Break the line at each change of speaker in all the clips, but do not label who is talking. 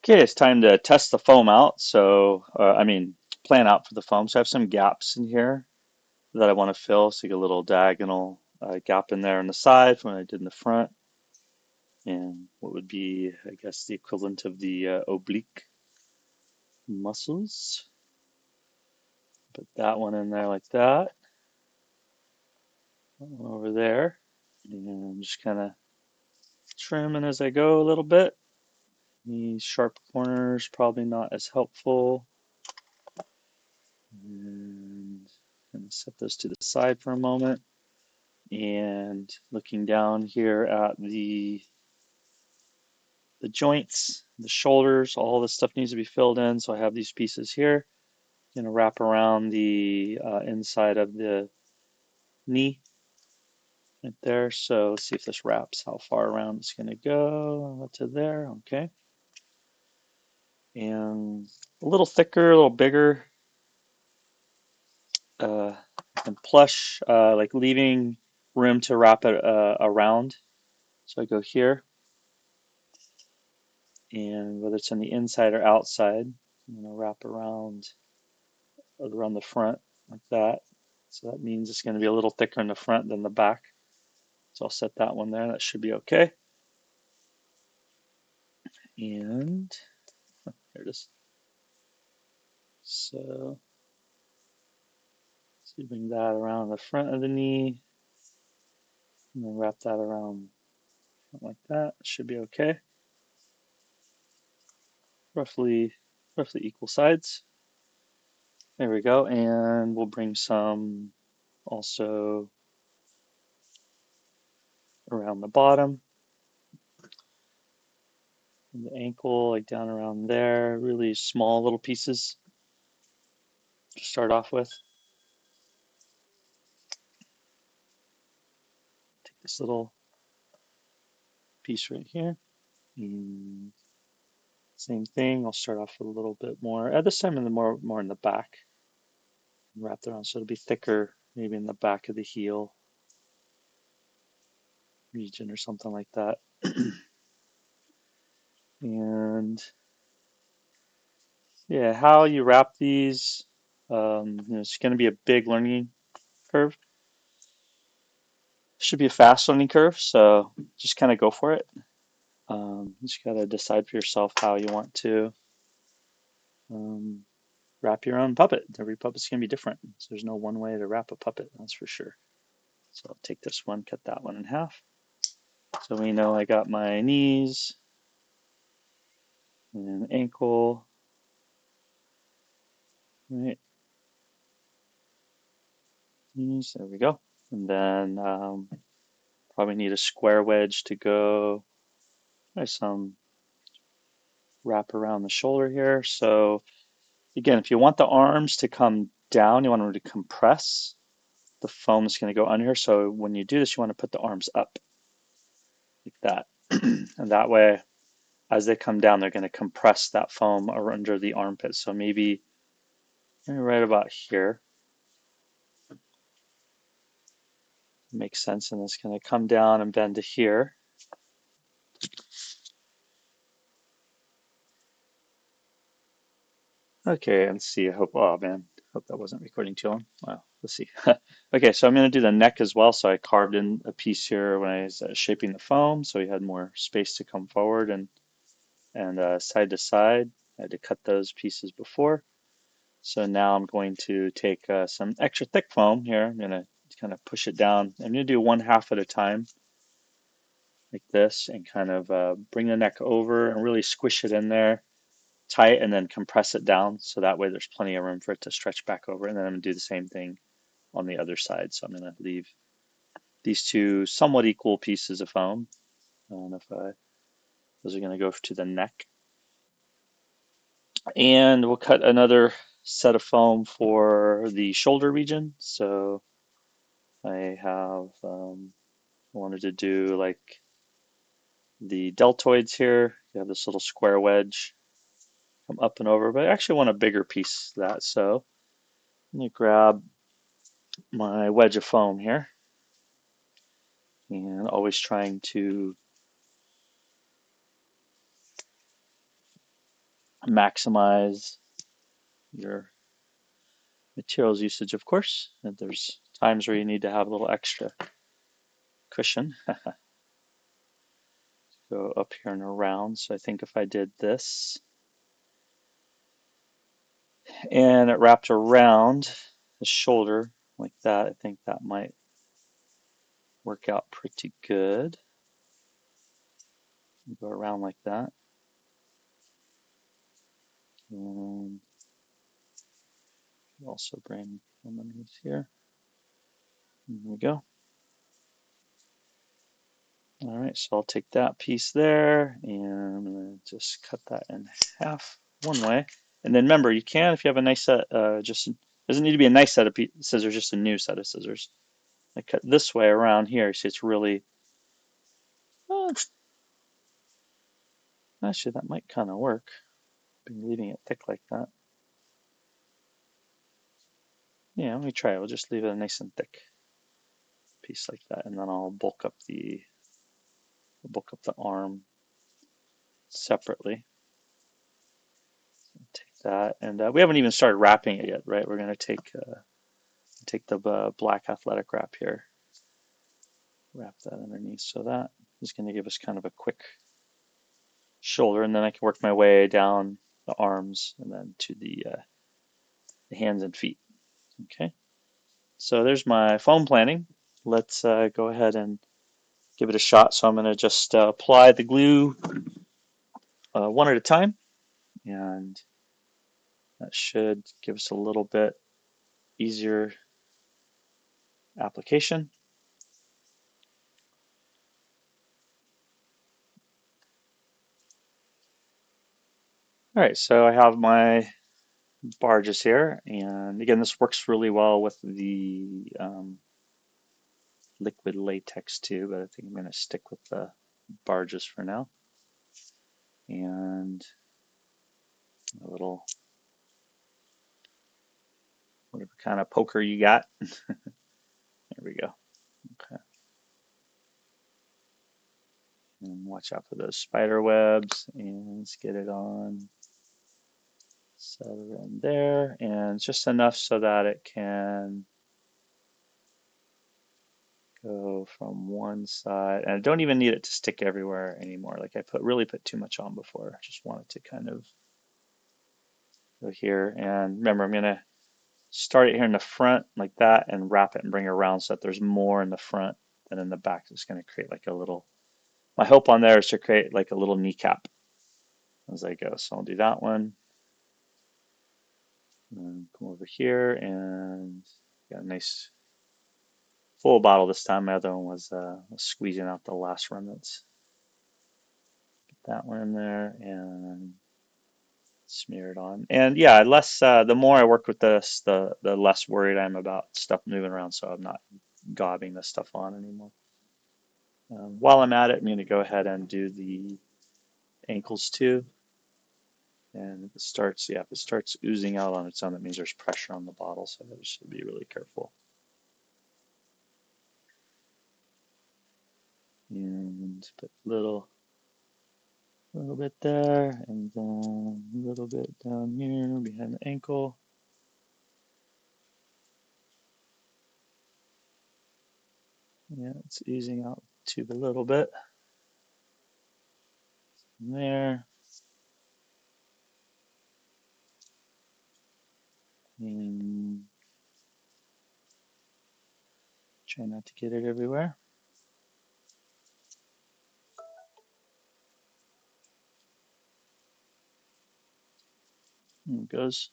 Okay, it's time to test the foam out. Plan out for the foam. So I have some gaps in here that I want to fill. So you get a little diagonal gap in there on the side from what I did in the front, and what would be, I guess, the equivalent of the oblique muscles. Put that one in there like that. That one over there, and I'm just kind of trimming as I go a little bit. These sharp corners probably not as helpful. And set those to the side for a moment. And looking down here at the joints, the shoulders, all this stuff needs to be filled in. So I have these pieces here. I'm gonna wrap around the inside of the knee right there. So let's see if this wraps, how far around it's gonna go to there. Okay. And a little thicker, a little bigger, uh, and plush, like leaving room to wrap it around. So I go here, and whether it's on the inside or outside, I'm gonna wrap around the front like that. So that means it's going to be a little thicker in the front than the back. So I'll set that one there. That should be okay. And there it is. So bring that around the front of the knee and then wrap that around like that. Should be okay. Roughly, roughly equal sides. There we go. And we'll bring some also around the bottom, the ankle, like down around there. Really small little pieces to start off with. Take this little piece right here. And same thing. I'll start off with a little bit more. At this time, in the more in the back, wrapped around, so it'll be thicker, maybe in the back of the heel region or something like that. And yeah, how you wrap these, it's going to be a big learning curve. Should be a fast learning curve, so just kind of go for it. You just got to decide for yourself how you want to um, wrap your own puppet. Every puppet's going to be different, so there's no one way to wrap a puppet, that's for sure. So I'll take this one, cut that one in half. So we know I got my knees and ankle, right? Knees, there we go. And then probably need a square wedge to go. There's some wrap around the shoulder here. So again, if you want the arms to come down, you want them to compress. The foam is going to go under here. So when you do this, you want to put the arms up like that. And that way, as they come down, they're going to compress that foam under the armpit. So maybe right about here. Makes sense, and it's going to come down and bend to here. Okay, let's see. I hope, oh man, hope that wasn't recording too long. Wow, let's see. Okay, so I'm going to do the neck as well. So I carved in a piece here when I was shaping the foam, so we had more space to come forward and side to side. I had to cut those pieces before. So now I'm going to take some extra thick foam here. I'm going to kind of push it down. I'm going to do one half at a time, like this, and kind of bring the neck over and really squish it in there tight, and then compress it down so that way there's plenty of room for it to stretch back over. And then I'm going to do the same thing on the other side. So I'm going to leave these two somewhat equal pieces of foam. And if those are going to go to the neck. And we'll cut another set of foam for the shoulder region. So I have wanted to do like the deltoids here. You have this little square wedge come up and over, but I actually want a bigger piece of that. So I'm going to grab my wedge of foam here, and always trying to maximize your materials usage, of course. And there's times where you need to have a little extra cushion. Go up here and around. So I think if I did this and it wrapped around the shoulder like that, I think that might work out pretty good. Go around like that. And also bring them underneath here. There we go. All right, so I'll take that piece there and I'm going to just cut that in half one way. And then remember, you can, if you have a nice set, just doesn't need to be a nice set of scissors, just a new set of scissors. I cut this way around here. See, it's really, uh, actually, that might kind of work. Been leaving it thick like that. Yeah, let me try it. We'll just leave it a nice and thick piece like that, and then I'll bulk up the arm separately. Take that, and we haven't even started wrapping it yet, right? We're going to take the black athletic wrap here, wrap that underneath. So that is going to give us kind of a quick shoulder, and then I can work my way down the arms and then to the hands and feet. Okay, so there's my foam planning. Let's go ahead and give it a shot. So I'm going to just apply the glue one at a time, and that should give us a little bit easier application. All right, so I have my barges here, and again, this works really well with the liquid latex too, but I think I'm going to stick with the barges for now. And a little, whatever kind of poker you got. There we go. Okay. And watch out for those spider webs, and let's get it on. Set it in there, and just enough so that it can go from one side. And I don't even need it to stick everywhere anymore. Like I really put too much on before. I just want it to kind of go here. And remember, I'm gonna start it here in the front like that and wrap it and bring it around so that there's more in the front than in the back. It's gonna create like a little, my hope on there is to create like a little kneecap as I go. So I'll do that one. And come over here and got a nice full bottle this time. My other one was squeezing out the last remnants. Get that one in there and smear it on. And yeah, the more I work with this, the less worried I am about stuff moving around. So I'm not gobbing this stuff on anymore. While I'm at it, I'm going to go ahead and do the ankles too. And if it starts oozing out on its own, that means there's pressure on the bottle. So I should be really careful. And put a little bit there, and then a little bit down here behind the ankle. Yeah, it's easing out the tube a little bit. There. And try not to get it everywhere. There it goes.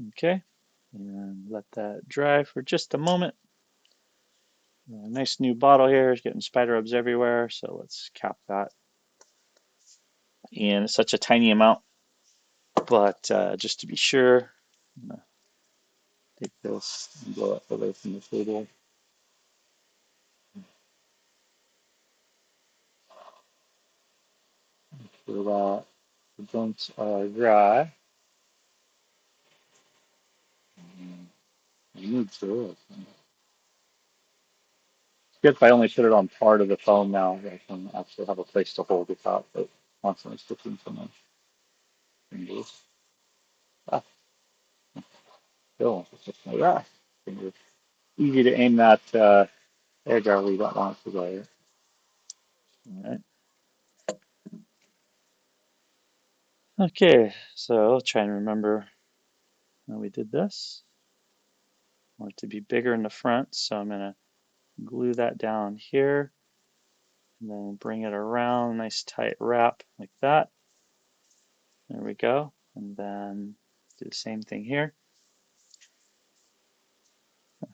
Okay. And let that dry for just a moment. A nice new bottle here. It's getting spider webs everywhere. So let's cap that. And it's such a tiny amount, but just to be sure, I'm gonna take this and blow it away from the table. So that the joints are dry. You need to. Good if I only put it on part of the phone now, I can actually have a place to hold it out, but constantly sticking to my fingers. Ah, still, it's just like that. Fingers. Easy to aim that air dryer where you don't want it to go. Right? All right. Okay, so I'll try and remember how we did this. I want it to be bigger in the front, so I'm gonna glue that down here and then bring it around, nice tight wrap like that. There we go. And then do the same thing here.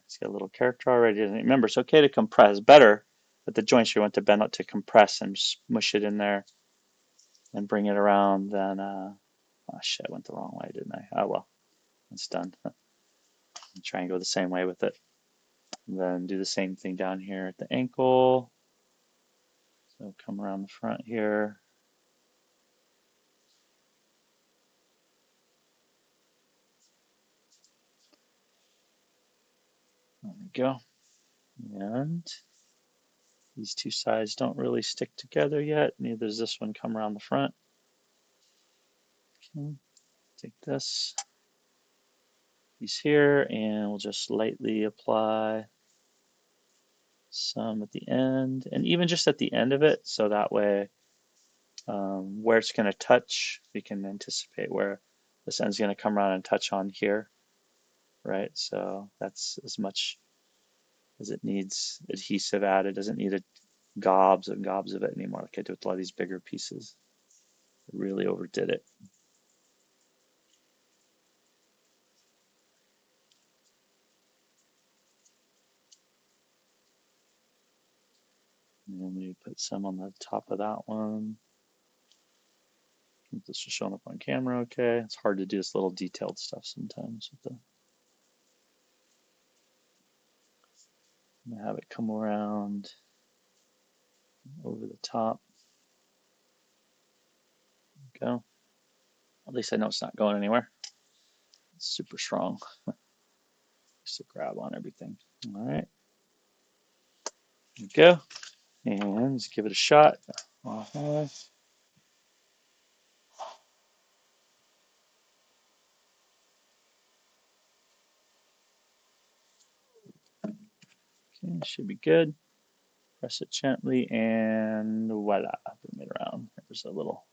It's got a little character already. Remember, it's okay to compress. Better at the joints you want to bend out to compress and smush it in there and bring it around. Then, oh shit, I went the wrong way, didn't I? Oh well, it's done. Try and go the same way with it. And then do the same thing down here at the ankle. So come around the front here. There we go. And these two sides don't really stick together yet. Neither does this one come around the front. Okay, take this piece here and we'll just lightly apply some at the end and even just at the end of it so that way where it's going to touch we can anticipate where this end's going to come around and touch on here, right? So that's as much as it needs adhesive added. It doesn't need a gobs and gobs of it anymore like I do with a lot of these bigger pieces. I really overdid it. And then we put some on the top of that one. This is showing up on camera okay. It's hard to do this little detailed stuff sometimes with have it come around over the top. Go. At least I know it's not going anywhere. It's super strong. Just to grab on everything. All right. There we go. And let's give it a shot. Uh-huh. Okay, should be good. Press it gently and voila. Bring it around. There's a little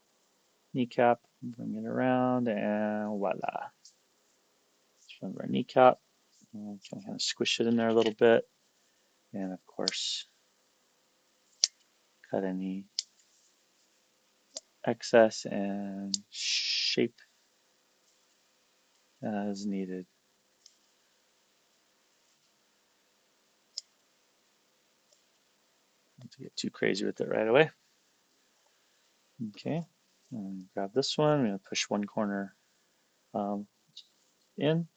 kneecap. Bring it around and voila. Front of our kneecap. And kind of squish it in there a little bit. And of course, cut any excess and shape as needed. Not to get too crazy with it right away. Okay, and grab this one. I'm going to push one corner um, in,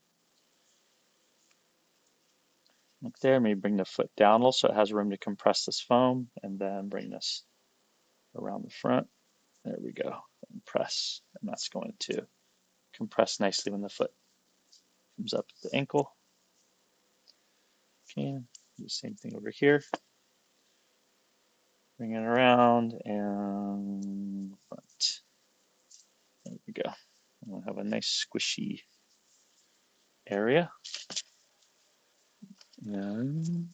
like there. Maybe bring the foot down a little so it has room to compress this foam, and then bring this around the front. There we go. And press, and that's going to compress nicely when the foot comes up at the ankle. Okay, do the same thing over here. Bring it around and front. There we go. We'll have a nice squishy area. And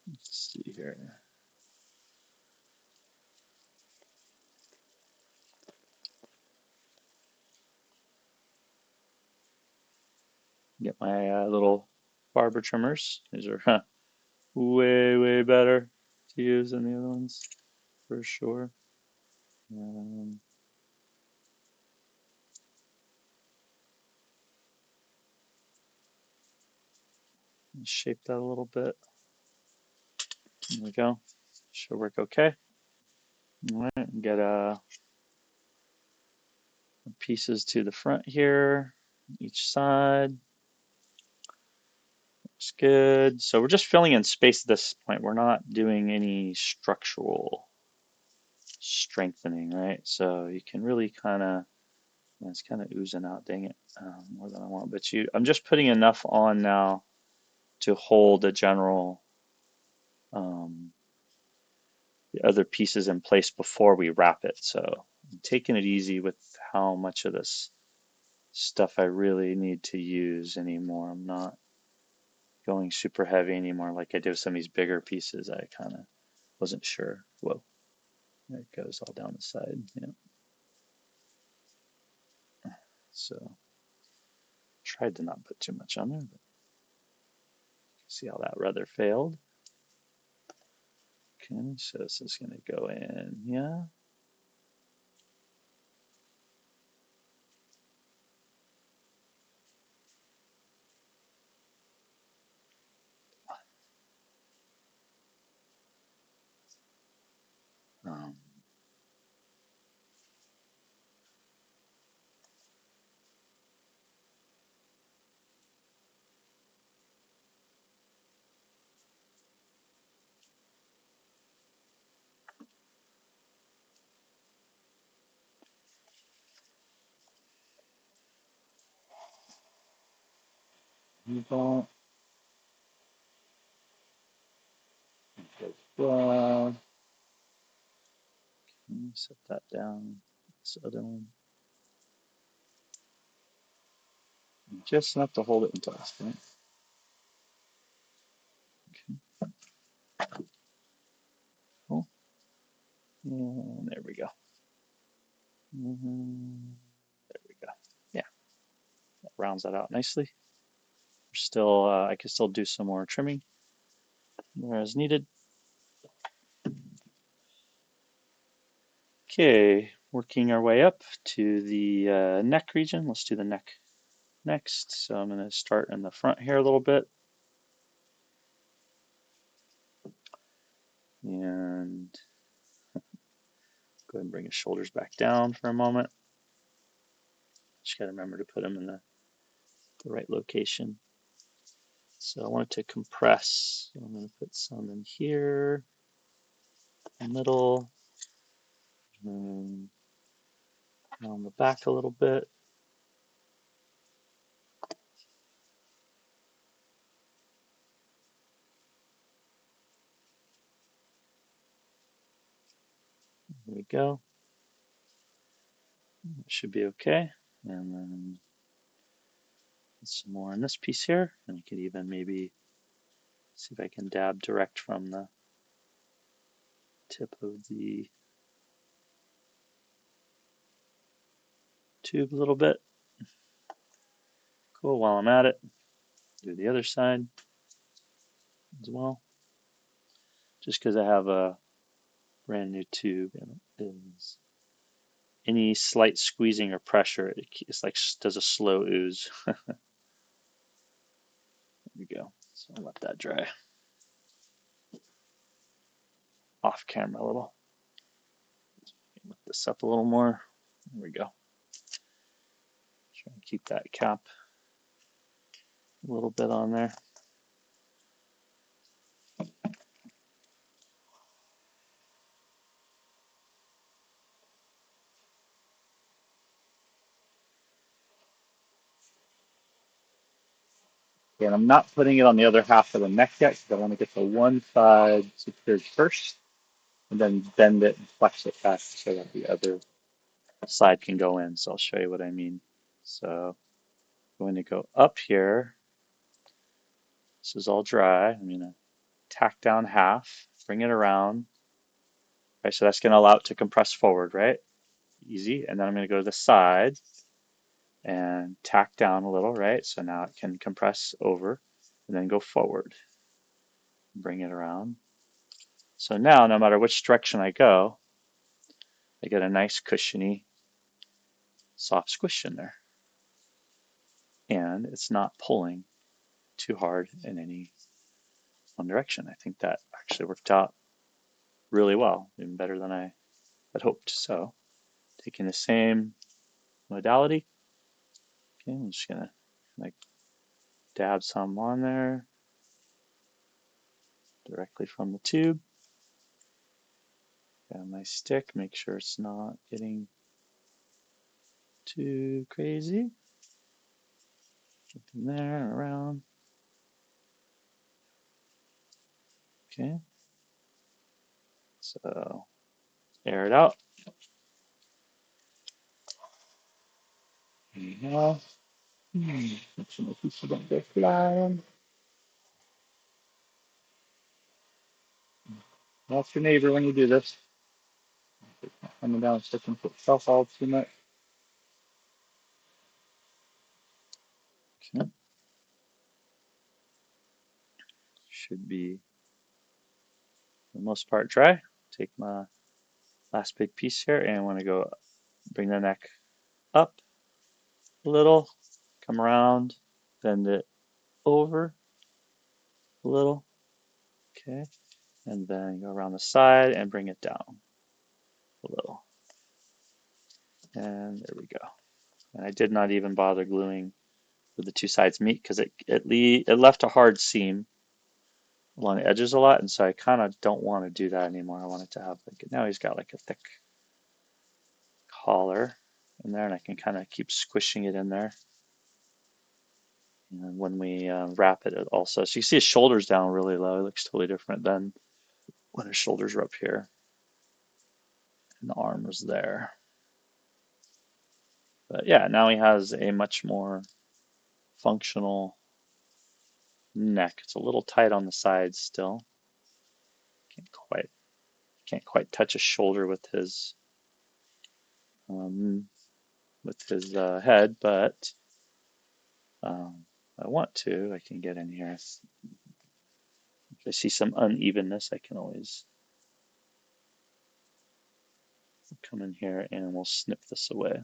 let's see here. Get my little barber trimmers. These are way, way better to use than the other ones, for sure. Um, shape that a little bit. There we go. Should work okay. All right, get pieces to the front here, each side. Looks good. So we're just filling in space at this point. We're not doing any structural strengthening, right? So you can really kind of, it's kind of oozing out, dang it, more than I want. But I'm just putting enough on now to hold a general um, the other pieces in place before we wrap it. So I'm taking it easy with how much of this stuff I really need to use anymore. I'm not going super heavy anymore like I did with some of these bigger pieces. I kind of wasn't sure. Whoa, there it goes all down the side. Yeah. So tried to not put too much on there, but see how that rather failed. Okay, so this is going to go in, yeah. Um, move on. Well, set that down. This other one, just enough to hold it in place, right? Okay, cool. And there we go. There we go. Yeah, that rounds that out nicely. Still, I can still do some more trimming where as needed. Okay, working our way up to the neck region. Let's do the neck next. So I'm going to start in the front here a little bit and go ahead and bring his shoulders back down for a moment. Just got to remember to put them in the right location. So I want it to compress. So I'm going to put some in here, middle, and on the back a little bit. There we go. That should be okay. And then some more on this piece here. And you could even maybe see if I can dab direct from the tip of the tube a little bit. Cool. While I'm at it, do the other side as well. Just because I have a brand new tube and it is any slight squeezing or pressure, it's like does a slow ooze. There we go. So I'll let that dry off camera a little. Lift this up a little more. There we go. Try and keep that cap a little bit on there. Okay, and I'm not putting it on the other half of the neck yet because I want to get the one side secured first and then bend it and flex it back so that the other side can go in. So I'll show you what I mean. So I'm going to go up here. This is all dry. I'm going to tack down half, bring it around. Right, so that's going to allow it to compress forward, right? Easy. And then I'm going to go to the side and tack down a little, right? So now it can compress over and then go forward. Bring it around. So now, no matter which direction I go, I get a nice cushiony, soft squish in there. And it's not pulling too hard in any one direction. I think that actually worked out really well, even better than I had hoped. So taking the same modality, okay, I'm just gonna like dab some on there directly from the tube. Got my stick, make sure it's not getting too crazy. Get in there, around. Okay. So air it out. Now, make sure my pieces don't go flying. That's your neighbor when you do this. Coming down, sticking to itself all too much. Okay. Should be, for the most part, dry. Take my last big piece here and I want to go bring the neck up a little, come around, bend it over a little, okay, and then go around the side and bring it down a little. And there we go. And I did not even bother gluing where the two sides meet because it left a hard seam along the edges a lot, and so I kind of don't want to do that anymore. I want it to have like, now he's got like a thick collar in there, and I can kind of keep squishing it in there. And when we wrap it also, so you see his shoulders down really low. It looks totally different than when his shoulders are up here and the arm was there. But yeah, now he has a much more functional neck. It's a little tight on the sides still. Can't quite can't quite touch his shoulder um, with his head, but if I want to, I can get in here. If I see some unevenness, I can always come in here and we'll snip this away.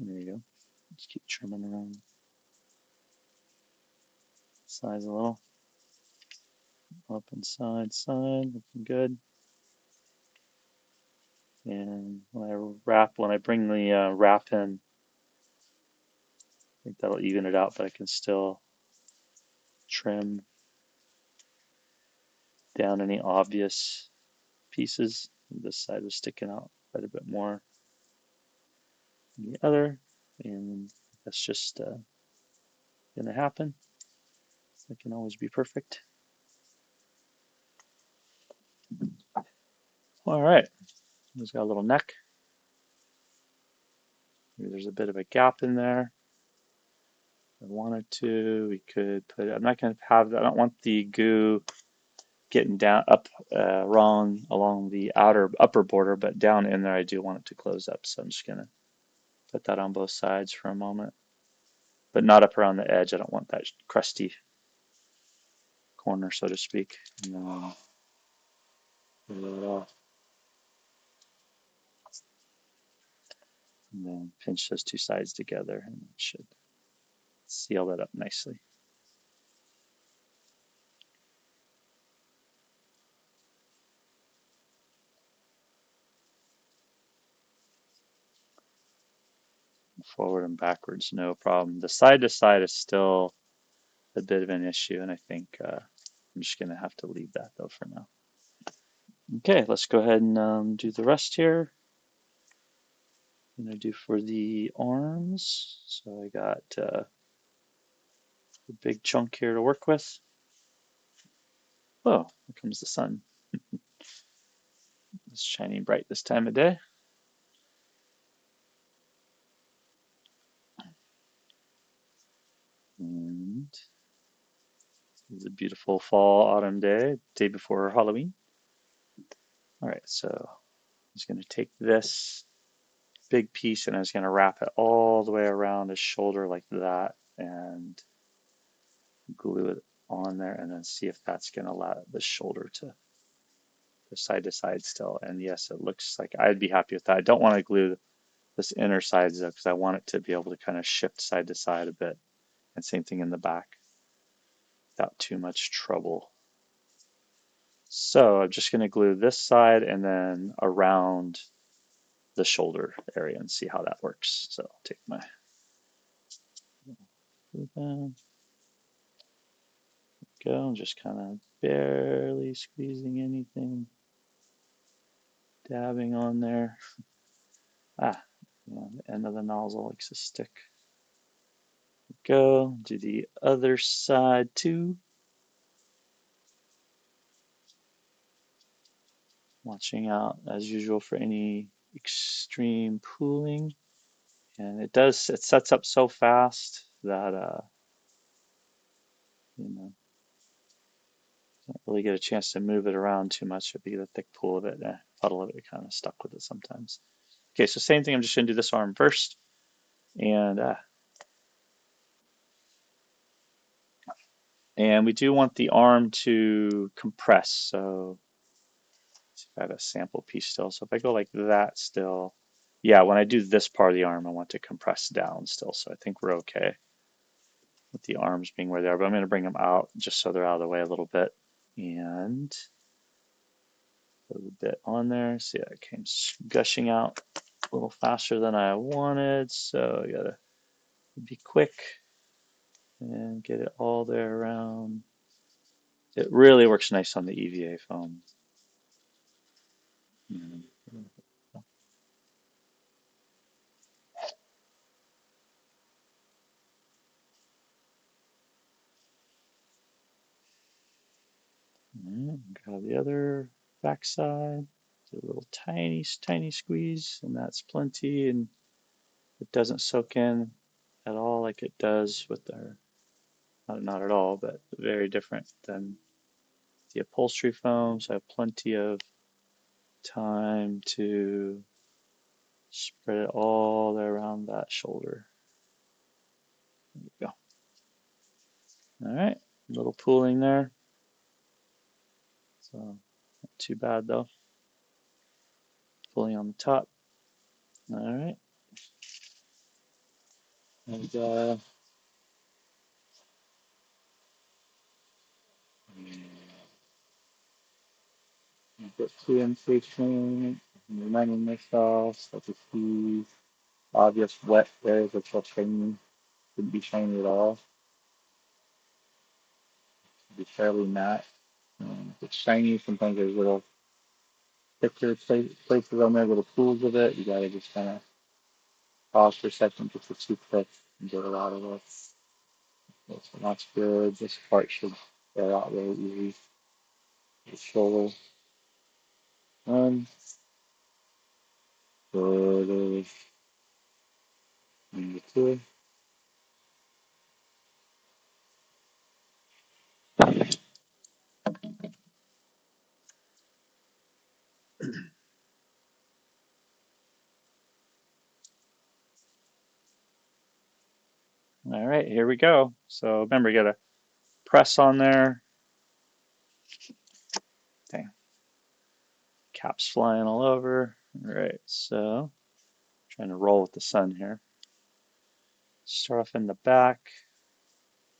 There you go. Just keep trimming around the sides a little. Up and side, looking good. And when I bring the wrap in, I think that'll even it out, but I can still trim down any obvious pieces. This side was sticking out quite a bit more than the other, and that's just gonna happen. It can always be perfect. All right, he's got a little neck. Maybe there's a bit of a gap in there. If I wanted to, we could put it, I'm not going to have that. I don't want the goo getting down up wrong along the upper border, but down in there I do want it to close up. So I'm just going to put that on both sides for a moment, but not up around the edge. I don't want that crusty corner, so to speak. And then pull it off, and then pinch those two sides together, and it should seal that up nicely. Forward and backwards, no problem. The side to side is still a bit of an issue, and I think I'm just going to have to leave that though for now. Okay, let's go ahead and do the rest here. I'm going to do for the arms. So I got a big chunk here to work with. Oh, here comes the sun. It's shining bright this time of day. And it's a beautiful fall autumn day before Halloween. All right, so I'm just going to take this big piece and I was going to wrap it all the way around his shoulder like that and glue it on there and then see if that's going to allow the shoulder to go side to side still. And yes, it looks like I'd be happy with that. I don't want to glue this inner sides though because I want it to be able to kind of shift side to side a bit. And same thing in the back without too much trouble. So I'm just going to glue this side and then around the shoulder area and see how that works. So I'll take my glue pen, go, just kind of barely squeezing anything, dabbing on there. Ah, yeah, the end of the nozzle likes to stick. Go, do the other side too. Watching out as usual for any extreme pooling. And it sets up so fast that, you know, don't really get a chance to move it around too much. If you get a thick pool of it, puddle of it, kind of stuck with it sometimes. Okay, so same thing. I'm just going to do this arm first. And and we do want the arm to compress. So let's see if I have a sample piece still. So if I go like that still, yeah, when I do this part of the arm, I want to compress down still. So I think we're okay with the arms being where they are. But I'm going to bring them out just so they're out of the way a little bit. And a little bit on there. See, that came gushing out a little faster than I wanted. So I gotta be quick and get it all there around. It really works nice on the EVA foam. Mm. Grab the other backside. Do a little tiny squeeze, and that's plenty. And it doesn't soak in at all like it does with our, not at all, but very different than the upholstery foam. So I have plenty of time to spread it all the way around that shoulder. There we go. All right, a little pooling there. So not too bad though. Pulling on the top. All right. And get two impatient, reminding myself that the see obvious wet areas which are shiny shouldn't be shiny at all. Should be fairly matte. If it's shiny, sometimes there's little thicker places on there, little pools of it. You gotta just kind of pause for a second, get the toothpick and get it out of it. So that's good. This part should get out really easy. The shoulder. One, good. And two. All right, here we go. So remember, you gotta press on there. Dang, caps flying all over. All right, so trying to roll with the sun here. Start off in the back,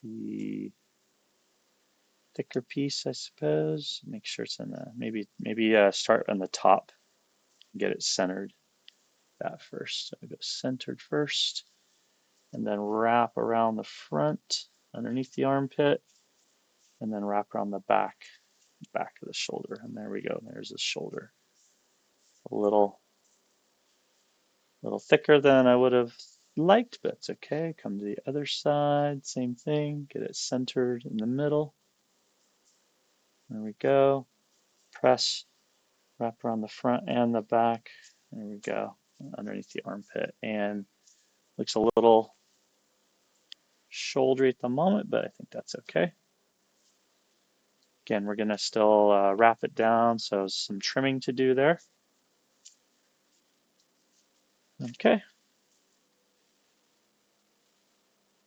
the thicker piece, I suppose. Make sure it's in the maybe start on the top, get it centered. That first. So I go centered first, and then wrap around the front underneath the armpit, and then wrap around the back of the shoulder. And there we go. There's the shoulder. A little thicker than I would have liked, but it's okay. Come to the other side, same thing. Get it centered in the middle. There we go. Press, wrap around the front and the back. There we go. Underneath the armpit. And looks a little shouldery at the moment, but I think that's okay. Again, we're going to still wrap it down, so some trimming to do there. Okay,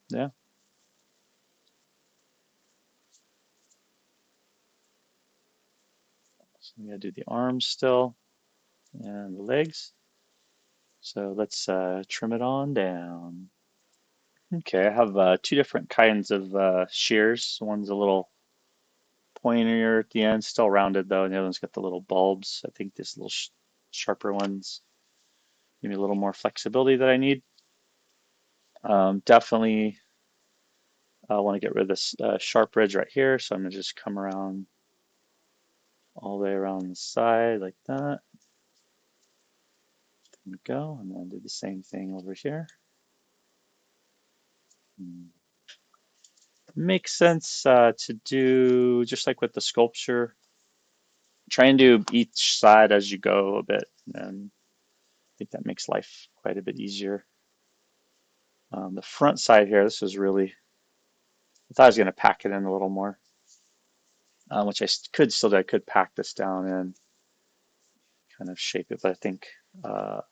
yeah. So I'm going to do the arms still and the legs. So let's trim it on down. Okay, I have two different kinds of shears. One's a little pointier at the end, still rounded though, and the other one's got the little bulbs. I think this little sharper ones give me a little more flexibility that I need. Definitely want to get rid of this sharp ridge right here, so I'm gonna just come around all the way around the side like that. There we go, and then do the same thing over here. Makes sense to do just like with the sculpture. Try and do each side as you go a bit, and I think that makes life quite a bit easier. The front side here, this is really, I thought I was going to pack it in a little more, which I could still do. I could pack this down and kind of shape it, but I think I'm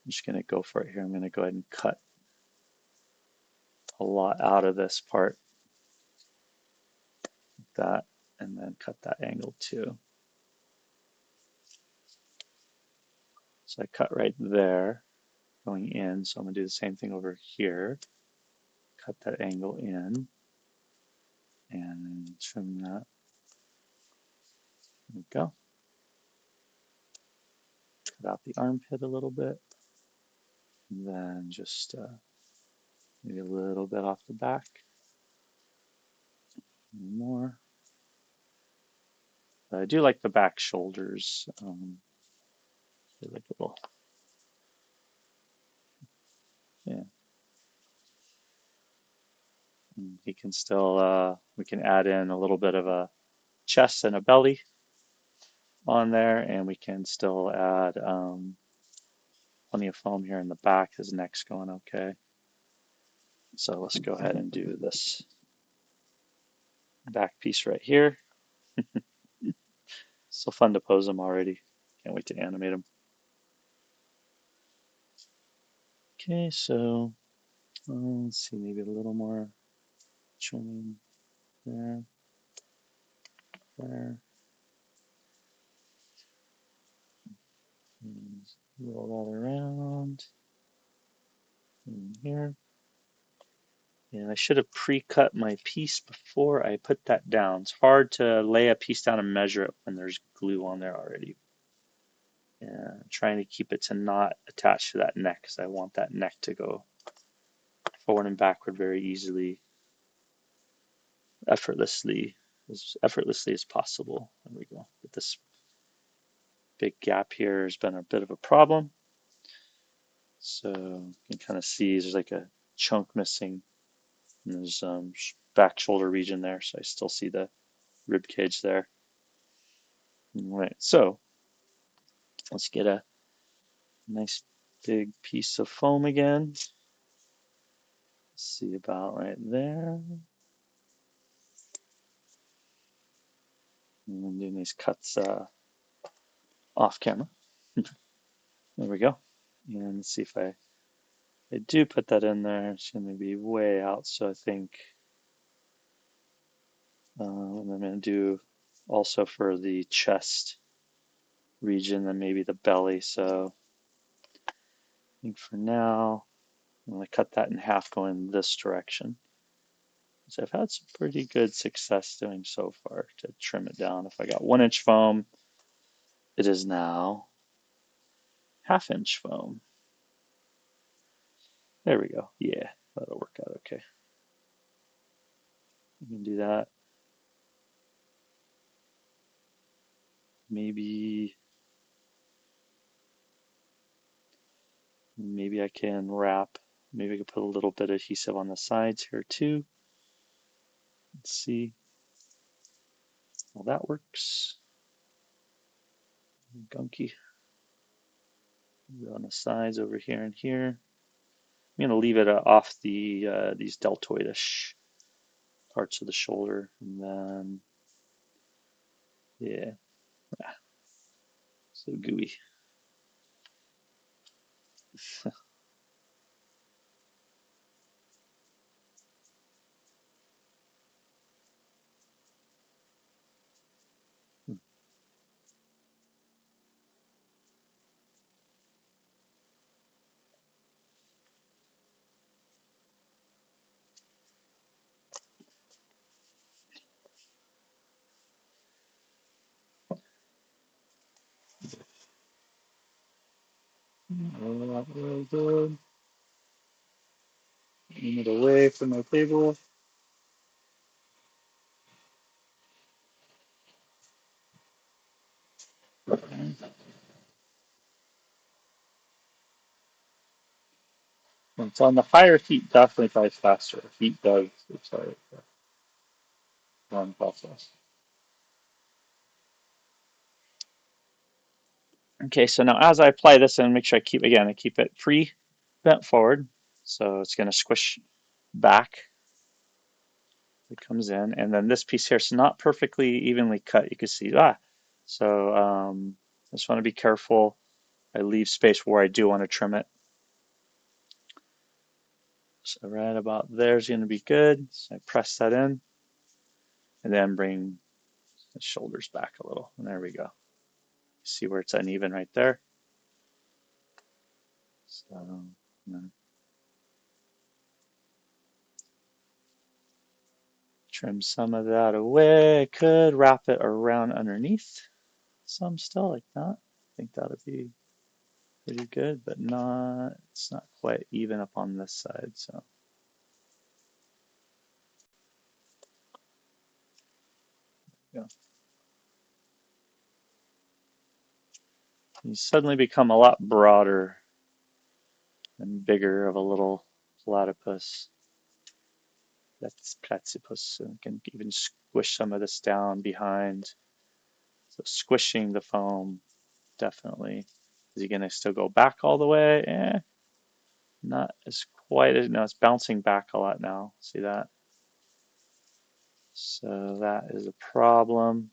just going to go for it here. I'm going to go ahead and cut a lot out of this part, like that, and then cut that angle too. So I cut right there going in, so I'm going to do the same thing over here. Cut that angle in and trim that. There we go. Cut out the armpit a little bit. And then just maybe a little bit off the back. More. But I do like the back shoulders. Like a little, yeah. And he can still, we can add in a little bit of a chest and a belly on there, and we can still add plenty of foam here in the back. His neck's going okay. So let's go ahead and do this back piece right here. So fun to pose him already. Can't wait to animate him. Okay, so let's see, maybe a little more trimming there, there. And roll that around in here. And I should have pre-cut my piece before I put that down. It's hard to lay a piece down and measure it when there's glue on there already. Yeah, I'm trying to keep it to not attach to that neck because I want that neck to go forward and backward very easily, effortlessly, as possible. There we go. But this big gap here has been a bit of a problem. So you can kind of see there's like a chunk missing. And there's back shoulder region there, so I still see the rib cage there. All right, so let's get a nice big piece of foam again. Let's see about right there. And I'm doing these cuts off camera. There we go. And let's see if I do put that in there. It's going to be way out, so I think I'm going to do also for the chest region and maybe the belly. So I think for now, I'm going to cut that in half going this direction. So I've had some pretty good success doing so far to trim it down. If I got 1 inch foam, it is now ½ inch foam. There we go. Yeah, that'll work out okay. You can do that. Maybe I can wrap. Maybe I could put a little bit of adhesive on the sides here too. Let's see. Well, that works. Gunky. On the sides over here and here. I'm gonna leave it off the these deltoidish parts of the shoulder, and then yeah, so gooey. really good. Aim it away from my table. Okay. And so on the higher heat, definitely dries faster. Heat does accelerate the drying process. Okay, so now as I apply this and make sure I keep it pre bent forward. So it's going to squish back. It comes in, and then this piece here is not perfectly evenly cut. You can see So I just want to be careful. I leave space where I do want to trim it. So right about there is going to be good. So I press that in, and then bring the shoulders back a little. And there we go. See where it's uneven right there. So trim some of that away. I could wrap it around underneath some still like that. I think that would be pretty good, but it's not quite even up on this side. So yeah, you suddenly become a lot broader and bigger of a little platypus. That's platypus, and can even squish some of this down behind. So squishing the foam definitely. Is he gonna still go back all the way? Not as quite as, no, it's bouncing back a lot now. See that? So that is a problem.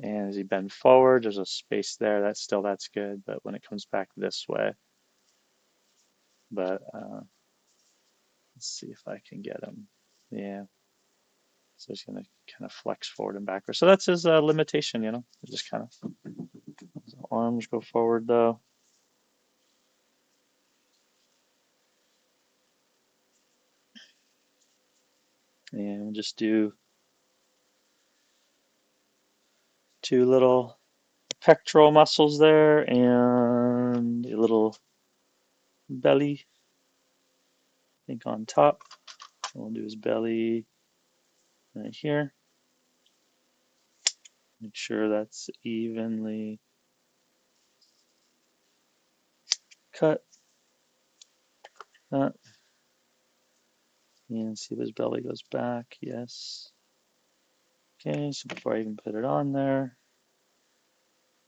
And as you bend forward, there's a space there. That's good. But when it comes back this way, but let's see if I can get him. Yeah. So he's gonna kind of flex forward and backward. So that's his limitation, Just kind of arms go forward though. And we'll just do two little pectoral muscles there and a little belly, I think on top. We'll do his belly right here. Make sure that's evenly cut. That. And see if his belly goes back. Yes. Okay, so before I even put it on there,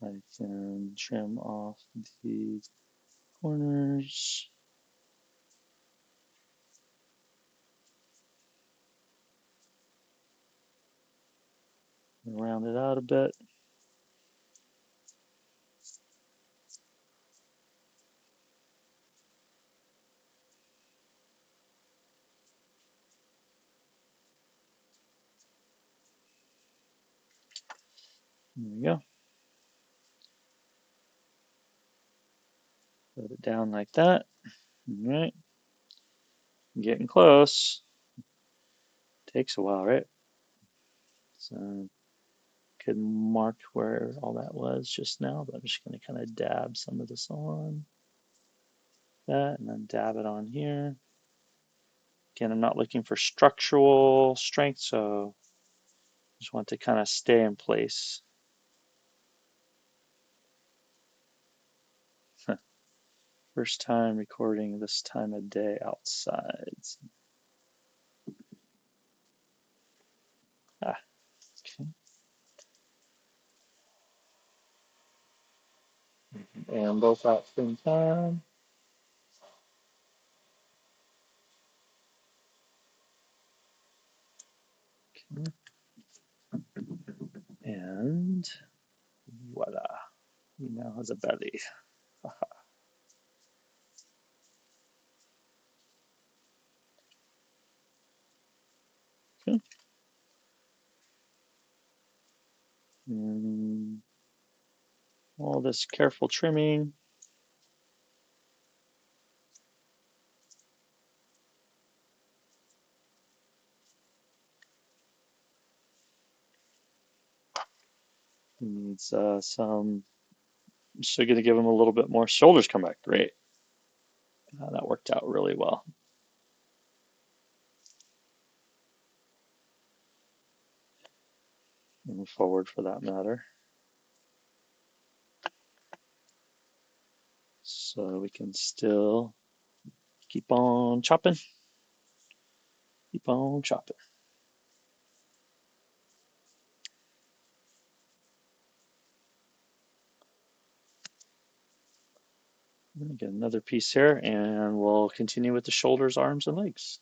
I can trim off the corners. Round it out a bit. There we go. Put it down like that. All right. Getting close. Takes a while, right? So could mark where all that was just now, but I'm just going to kind of dab some of this on that and then dab it on here. Again, I'm not looking for structural strength, so just want to kind of stay in place. First time recording this time of day outside. Ah, okay. And both at the same time. Okay. And voila. He now has a belly. Okay. And all this careful trimming. He needs some. I'm still going to give him a little bit more. Shoulders come back great. That worked out really well. Move forward for that matter. So we can still keep on chopping, keep on chopping. Get another piece here, and we'll continue with the shoulders, arms, and legs.